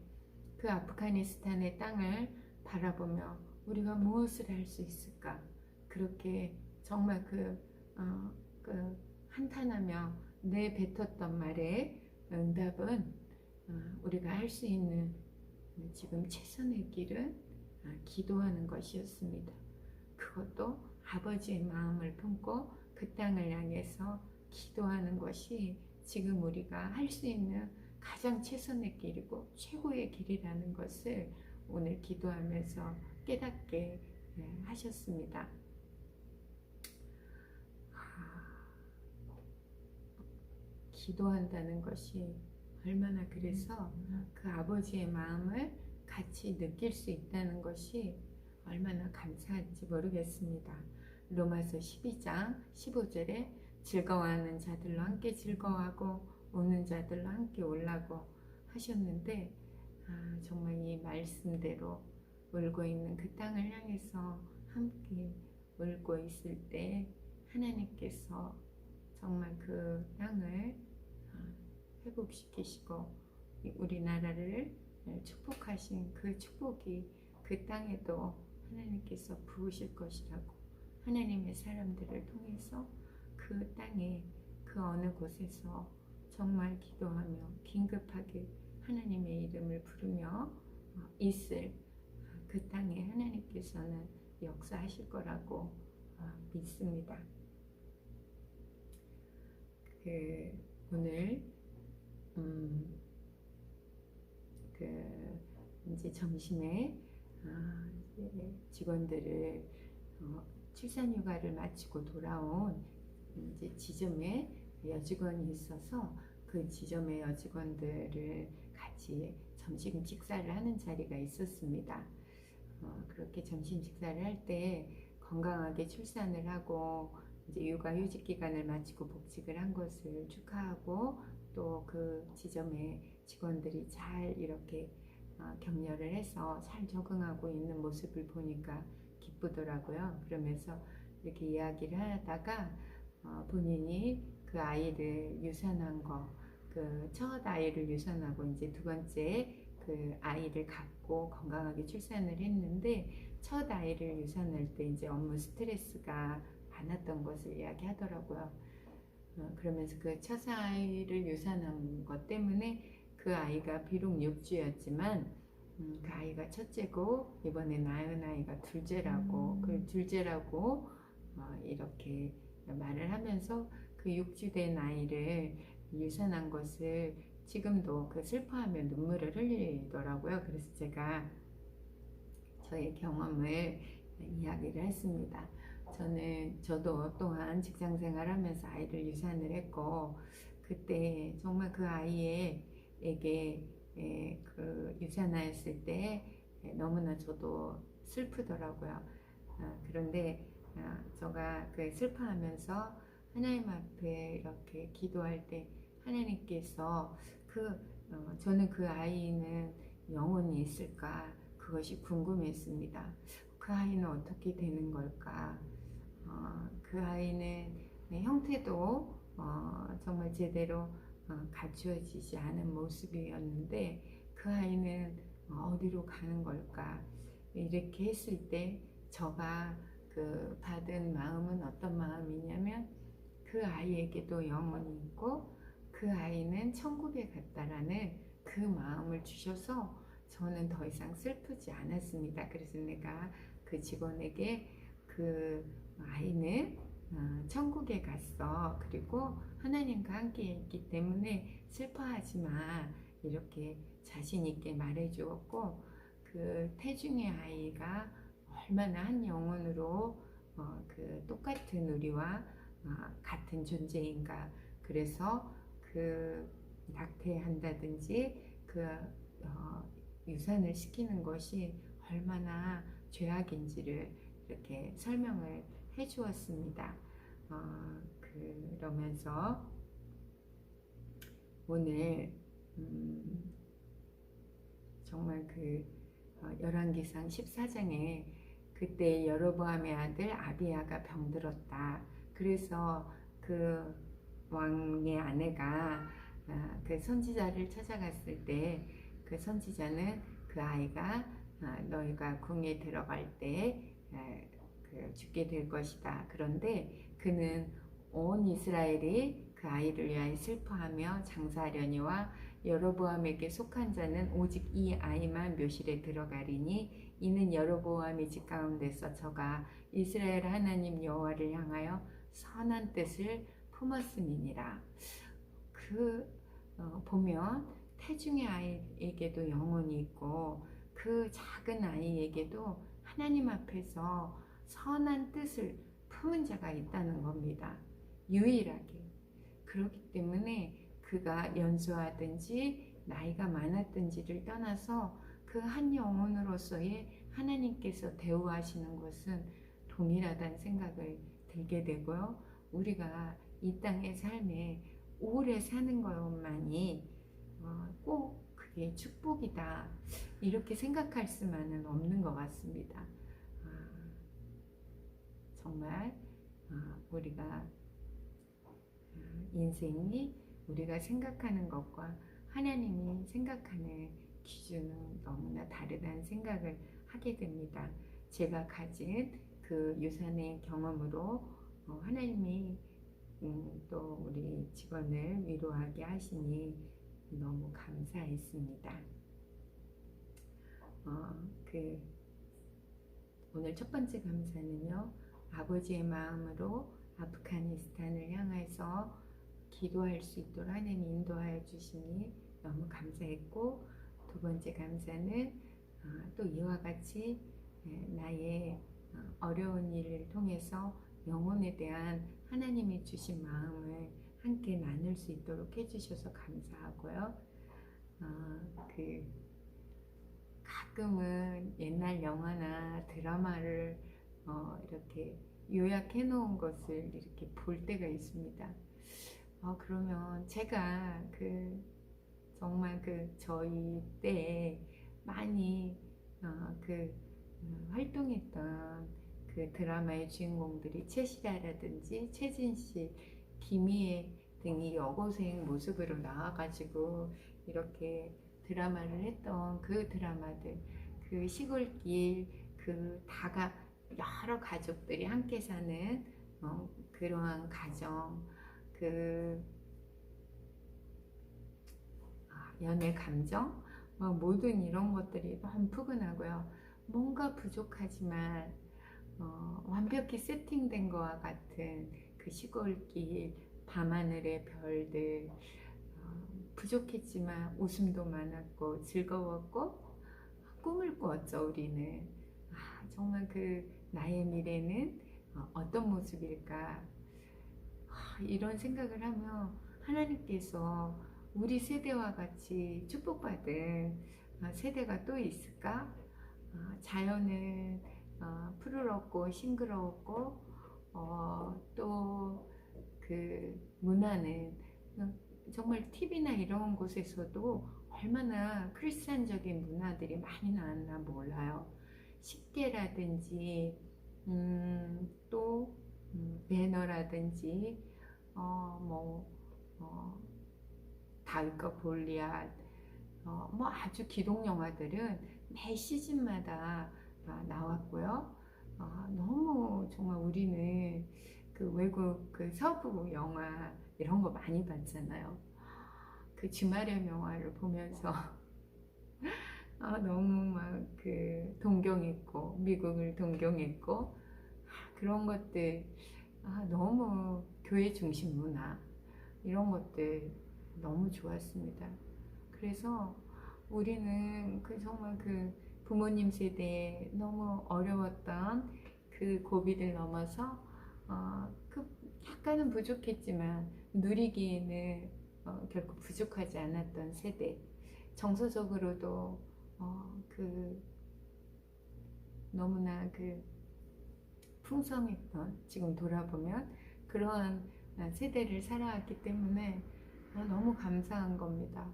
그 아프가니스탄의 땅을 바라보며 우리가 무엇을 할 수 있을까? 그렇게 정말 그 한탄하며 내뱉었던 말에 응답은 우리가 할 수 있는 지금 최선의 길은 기도하는 것이었습니다. 그것도 아버지의 마음을 품고 그 땅을 향해서 기도하는 것이 지금 우리가 할 수 있는 가장 최선의 길이고 최고의 길이라는 것을 오늘 기도하면서 깨닫게 하셨습니다. 기도한다는 것이 얼마나 그래서 그 아버지의 마음을 같이 느낄 수 있다는 것이 얼마나 감사한지 모르겠습니다. 로마서 12장 15절에 즐거워하는 자들로 함께 즐거워하고 우는 자들로 함께 울라고 하셨는데 정말 이 말씀대로 울고 있는 그 땅을 향해서 함께 울고 있을 때 하나님께서 정말 그 땅을 회복시키시고 우리나라를 축복하신 그 축복이 그 땅에도 하나님께서 부으실 것이라고 하나님의 사람들을 통해서 그 땅에 그 어느 곳에서 정말 기도하며 긴급하게 하나님의 이름을 부르며 있을 그 땅에 하나님께서는 역사하실 거라고 믿습니다. 오늘 이제 점심에 직원들을 출산휴가를 마치고 돌아온 이제 지점에 여직원이 있어서 그 지점의 여직원들을 같이 점심 식사를 하는 자리가 있었습니다. 그렇게 점심 식사를 할 때 건강하게 출산을 하고 이제 육아휴직 기간을 마치고 복직을 한 것을 축하하고 또 그 지점의 직원들이 잘 이렇게 격려를 해서 잘 적응하고 있는 모습을 보니까 기쁘더라고요. 그러면서 이렇게 이야기를 하다가 본인이 그 아이를 유산한 거, 그 첫 아이를 유산하고 이제 두 번째 그 아이를 갖고 건강하게 출산을 했는데 첫 아이를 유산할 때 이제 업무 스트레스가 많았던 것을 이야기하더라고요. 그러면서 그 첫 아이를 유산한 것 때문에 그 아이가 비록 6주였지만 그 아이가 첫째고 이번에 낳은 아이가 둘째라고 그 둘째라고 이렇게 말을 하면서 그 6주 된 아이를 유산한 것을 지금도 그 슬퍼하며 눈물을 흘리더라고요. 그래서 제가 저의 경험을 이야기를 했습니다. 저도 또한 직장생활 하면서 아이를 유산을 했고 그때 정말 그 아이에게 그 유산하였을 때 너무나 저도 슬프더라고요. 그런데 제가 그 슬퍼하면서 하나님 앞에 이렇게 기도할 때 하나님께서 저는 그 아이는 영혼이 있을까 그것이 궁금했습니다. 그 아이는 어떻게 되는 걸까? 그 아이는 형태도 정말 제대로 갖추어지지 않은 모습이었는데 그 아이는 어디로 가는 걸까? 이렇게 했을 때 저가 그 받은 마음은 어떤 마음이냐면 그 아이에게도 영혼이 있고 그 아이는 천국에 갔다라는 그 마음을 주셔서 저는 더 이상 슬프지 않았습니다. 그래서 내가 그 직원에게 그 아이는 천국에 갔어. 그리고 하나님과 함께 있기 때문에 슬퍼하지 마. 이렇게 자신 있게 말해 주었고 그 태중의 아이가 얼마나 한 영혼으로 그 똑같은 우리와 같은 존재인가. 그래서 그 낙태한다든지 그 유산을 시키는 것이 얼마나 죄악인지를 이렇게 설명을 해 주었습니다. 그러면서 오늘 정말 그 열왕기상 14장에 그때 여로보암의 아들 아비야가 병들었다. 그래서 그 왕의 아내가 그 선지자를 찾아갔을 때 그 선지자는 그 아이가 너희가 궁에 들어갈 때 죽게 될 것이다. 그런데 그는 온 이스라엘이 그 아이를 위하여 슬퍼하며 장사하려니와 여로보암에게 속한 자는 오직 이 아이만 묘실에 들어가리니 이는 여로보암의 집 가운데서 저가 이스라엘 하나님 여호와를 향하여 선한 뜻을 품었음이니라. 보면 태중의 아이에게도 영혼이 있고 그 작은 아이에게도 하나님 앞에서 선한 뜻을 품은 자가 있다는 겁니다. 유일하게. 그렇기 때문에 그가 연소하든지 나이가 많았든지를 떠나서 그 한 영혼으로서의 하나님께서 대우하시는 것은 동일하다는 생각을 들게 되고요. 우리가 이 땅의 삶에 오래 사는 것만이 꼭 그게 축복이다 이렇게 생각할 수만은 없는 것 같습니다. 정말 우리가 인생이 우리가 생각하는 것과 하나님이 생각하는 기준은 너무나 다르다는 생각을 하게 됩니다. 제가 가진 그 유산의 경험으로 하나님이 또 우리 직원을 위로하게 하시니 너무 감사했습니다. 오늘 첫 번째 감사는요, 아버지의 마음으로 아프가니스탄을 향해서 기도할 수 있도록 하나님 인도하여 주시니 너무 감사했고, 두 번째 감사는 또 이와 같이 나의 어려운 일을 통해서 영혼에 대한 하나님이 주신 마음을 함께 나눌 수 있도록 해주셔서 감사하고요. 가끔은 옛날 영화나 드라마를 이렇게 요약해 놓은 것을 이렇게 볼 때가 있습니다. 그러면 제가 정말 저희 때에 많이 활동했던 그 드라마의 주인공들이 최시라라든지 최진실, 김희애 등이 여고생 모습으로 나와가지고 이렇게 드라마를 했던 그 드라마들, 그 시골길, 여러 가족들이 함께 사는 그러한 가정, 연애 감정, 모든 이런 것들이 너무 푸근하고요. 뭔가 부족하지만 완벽히 세팅된 것과 같은 그 시골길, 밤하늘의 별들, 부족했지만 웃음도 많았고 즐거웠고 꿈을 꾸었죠. 우리는 정말 나의 미래는 어떤 모습일까, 이런 생각을 하며 하나님께서 우리 세대와 같이 축복받은 세대가 또 있을까? 자연은 푸르렀고 싱그러웠고 또 문화는 정말 TV나 이런 곳에서도 얼마나 크리스찬적인 문화들이 많이 나왔나 몰라요. 식대라든지 또 매너라든지 다윗과 골리앗, 뭐 아주 기동 영화들은 매 시즌마다 나왔고요. 너무 정말 우리는 그 외국 그 서부 영화 이런 거 많이 봤잖아요. 그 주말의 영화를 보면서 너무 막 그 동경했고 미국을 동경했고 그런 것들 너무 교회 중심 문화 이런 것들 너무 좋았습니다. 그래서 우리는 그 정말 그 부모님 세대에 너무 어려웠던 그 고비를 넘어서 그 약간은 부족했지만 누리기에는 결코 부족하지 않았던 세대, 정서적으로도 그 너무나 그 풍성했던, 지금 돌아보면 그러한 세대를 살아왔기 때문에 너무 감사한 겁니다.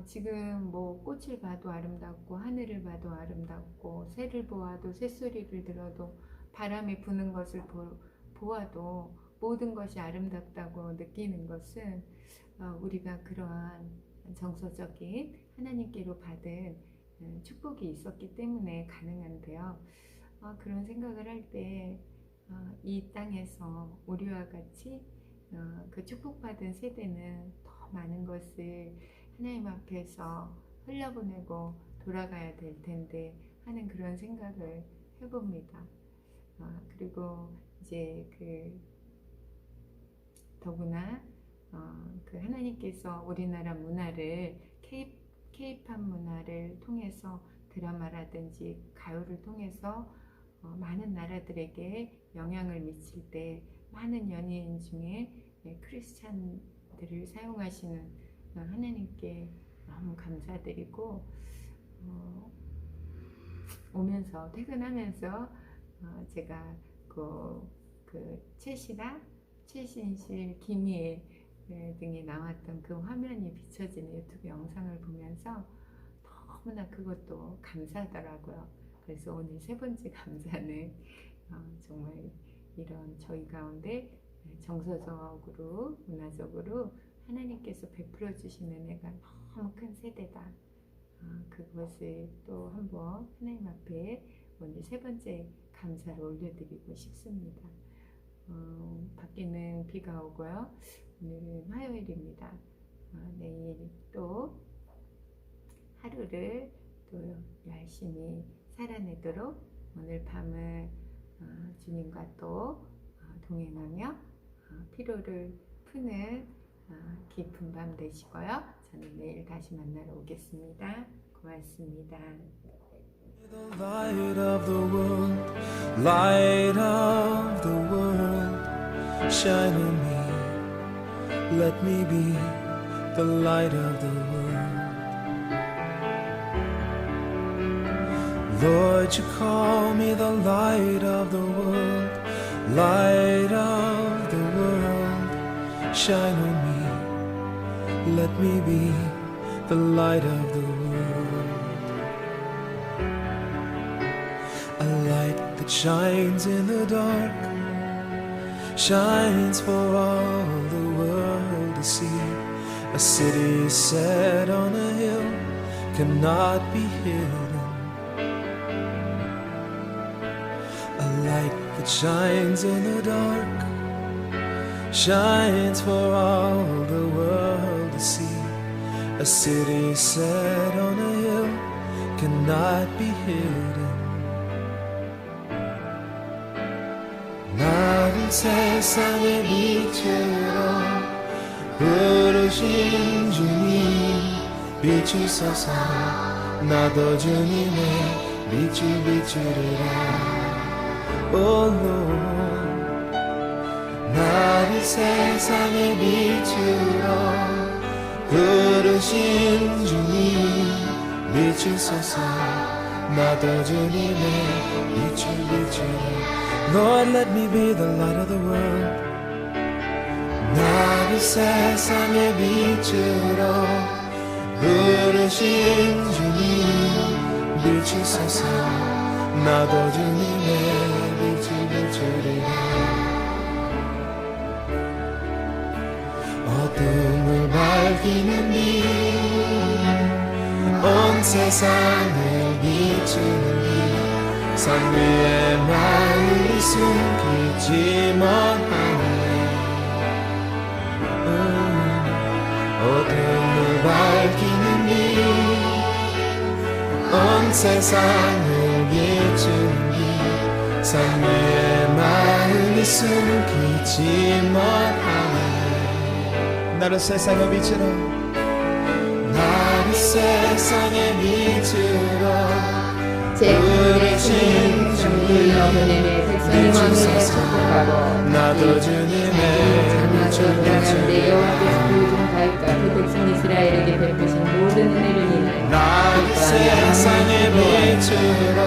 지금 뭐 꽃을 봐도 아름답고 하늘을 봐도 아름답고 새를 보아도 새소리를 들어도 바람이 부는 것을 보아도 모든 것이 아름답다고 느끼는 것은 우리가 그러한 정서적인 하나님께로 받은 축복이 있었기 때문에 가능한데요. 그런 생각을 할 때 이 땅에서 우리와 같이 그 축복받은 세대는 더 많은 것을 하나님 앞에서 흘려보내고 돌아가야 될 텐데 하는 그런 생각을 해봅니다. 그리고 이제 그 더구나 그 하나님께서 우리나라 문화를 K-팝 문화를 통해서 드라마라든지 가요를 통해서 많은 나라들에게 영향을 미칠 때 많은 연예인 중에 크리스찬들을 사용하시는 하나님께 너무 감사드리고 오면서 퇴근하면서 제가 그 최시라, 최신실, 김희애 등이 나왔던 그 화면이 비춰지는 유튜브 영상을 보면서 너무나 그것도 감사하더라고요. 그래서 오늘 세 번째 감사는 정말 이런 저희 가운데 정서적으로 문화적으로 하나님께서 베풀어 주신 은혜가 너무 큰 세대다. 그것을 또 한번 하나님 앞에 오늘 세 번째 감사를 올려드리고 싶습니다. 밖에는 비가 오고요. 오늘은 화요일입니다. 내일 또 하루를 또 열심히 살아내도록 오늘 밤을 주님과 또 동행하며 피로를 푸는 깊은 밤 되시고요. 저는 내일 다시 만나러 오겠습니다. 고맙습니다. The light of the world, light of the world, shine on me, let me be the light of the world. Lord, you call me the light of the world, light of the world, shine on me, let me be the light of the world. A light that shines in the dark, shines for all the world to see. A city set on a hill cannot be hidden. A light that shines in the dark, shines for all the world to see. A city set on a hill cannot be hidden. 나를 세상의 빛으로 부르신 주님 비추소서. 나도 주님의 빛을 비추리라. Oh Lord, 나를 세상의 빛으로 부르신 주님 비추소서. 나도 주님의 빛을 비추리라. Lord, let me be the light of the world. 나를 세상의 빛으로 부르신 주님 비추소서. 나도 주님의 빛을 비추리라. 어둠을 밝히는 빛 온 세상을 비추는 빛 산 위에 마음이 숨기지 못하네 어둠을 밝히는 빛 온 세상을 비추는 빛 산 위에 마음이 숨기지 못하네 나를 세상의 빛으로 나를 세상의 빛으로 제 구원의 성을 영혼의 백성의 왕을 축복하고 나도 주님의 장막으로 들어가는데 여호와께서 그중 가을과 그 백성 이스라엘에게 베푸신 모든 은혜를 인하여 나를 세상의 빛으로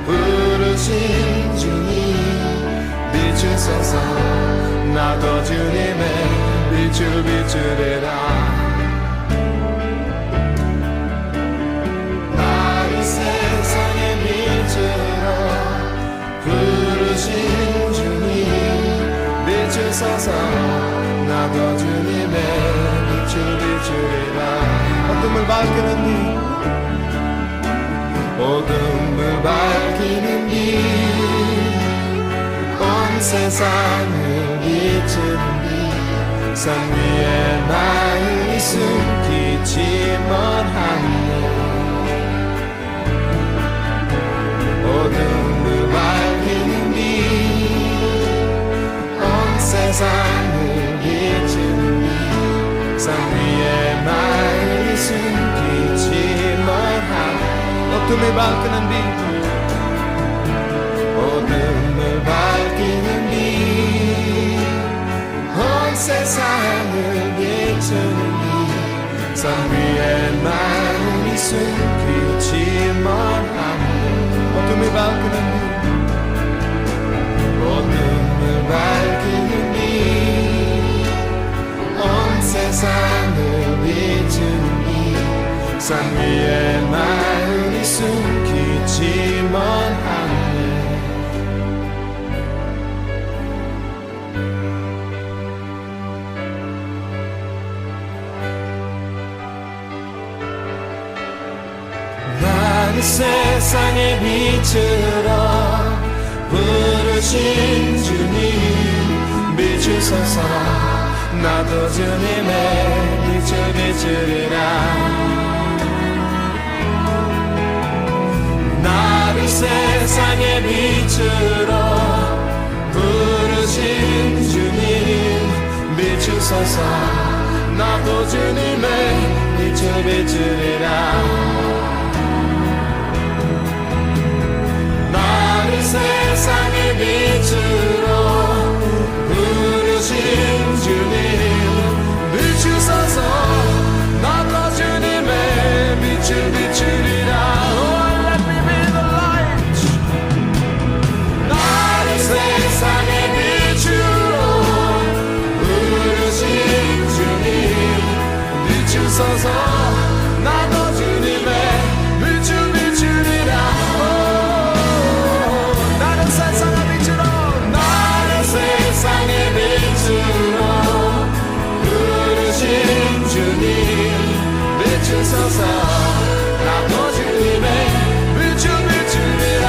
부르신 주님 비추소서 나도 주님의 빛을 비추리라 나를 세상의 빛으로 부르신 주님 비추소서 나도 주님의 빛을 비추리라 어둠을 밝히는 빛 어둠을 밝히는 빛 온 세상을 비추는 빛 산 위에 마음이 숨기지 못하네 어둠을 밝히는 빛 온 세상을 비추는 빛 산 위에 마음이 숨기지 못하네 어둠을 밝히는 빛 어둠을 밝히는 빛 온 세상을 비추는 빛 산 위에 마음이 숨기지 못하네 어둠을 밝히는 빛 어둠을 밝히는 빛 온 세상을 비추는 빛 산 위에 마음이 숨기지 못하네 나를 세상의 빛으로 부르신 주님 비추소서 나도 주님의 빛을 비추리라 나를 세상의 빛으로 부르신 주님 비추소서 나도 주님의 빛을 비추리라 나를 세상의 빛으로 부르신 주님 비추소서 나도 주님의 빛을 비추리라 Oh let me be the light 나를 세상의 빛으로 부르신 주님 비추소서 나도 주님의 빛을 비추리라 나를 세상의 빛으로 부르신 주님 비추소서 나도 주님의 빛을 비추리라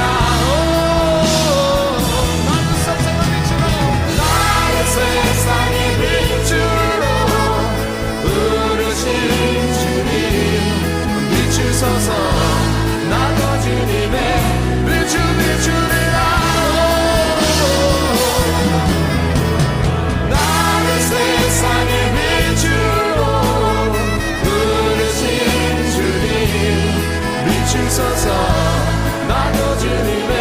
나를 세상의 빛으로 부르신 주님 비추소서 나도 주님의 빛을 비추리라 세상의 빛으로 부르신 주님 비추소서 나도 주님의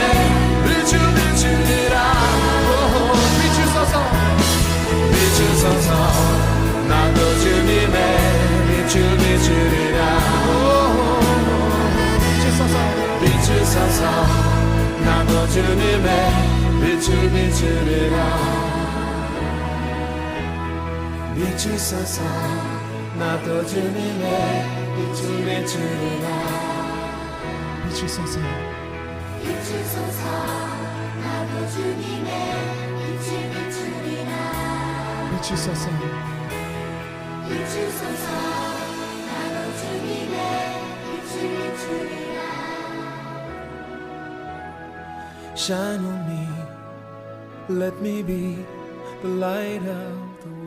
빛을 비추리라 비추소서 비추소서 나도 주님의 빛을 비추리라 비추소서 비추소서 나도 주님의 빛을 비추리라 비추소서 나도 주님의 빛을 비추리라 비추소서 비추소서 나도 주님의 빛을 비추리라 비추소서 비추소서 나도 주님의 빛을 비추리라 Shine on me, let me be the light of the world.